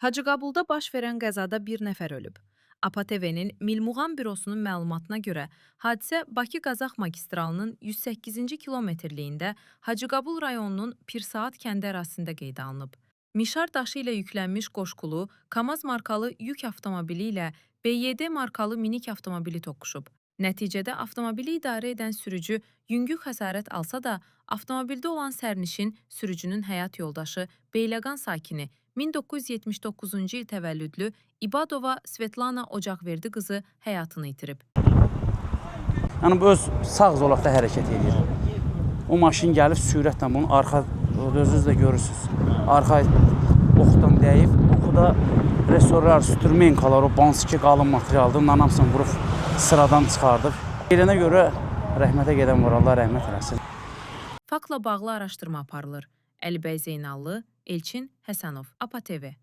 Hacıqabulda baş verən qəzada bir nəfər ölüb. APTV-nin Milmuğan bürosunun məlumatına görə hadisə Bakı-Qazax magistralının 108-ci kilometrliyində Hacıqabul rayonunun Pirsaat kəndi ərazisində qeydə alınıb. Mişar daşı ilə yüklənmiş qoşqulu KAMAZ markalı yük avtomobili ilə BYD markalı minik avtomobili toqquşub. Nəticədə avtomobili idarə edən sürücü yüngül xəsarət alsa da, avtomobildə olan sərnişin sürücünün həyat yoldaşı Beyləqan sakini 1979-cu il təvəllüdlü İbadova Svetlana Ocaqverdi qızı həyatını itirib. Yəni bu öz sağ zolaqda hərəkət edir. O maşın gəlib sürətlə bunun arxa, özünüz də görürsünüz. Arxa oxdan dəyib, oxu da resorlar, sütürmenkalar, o banski qalın materialdır. Onların hamısını vurub sıradan çıxardıb. Elənə görə rəhmətə gedən var, Allah rəhmət eləsin. Faktla bağlı araşdırma aparılır. Əlibəy Zeynallı, Elçin Həsənov, APA TV.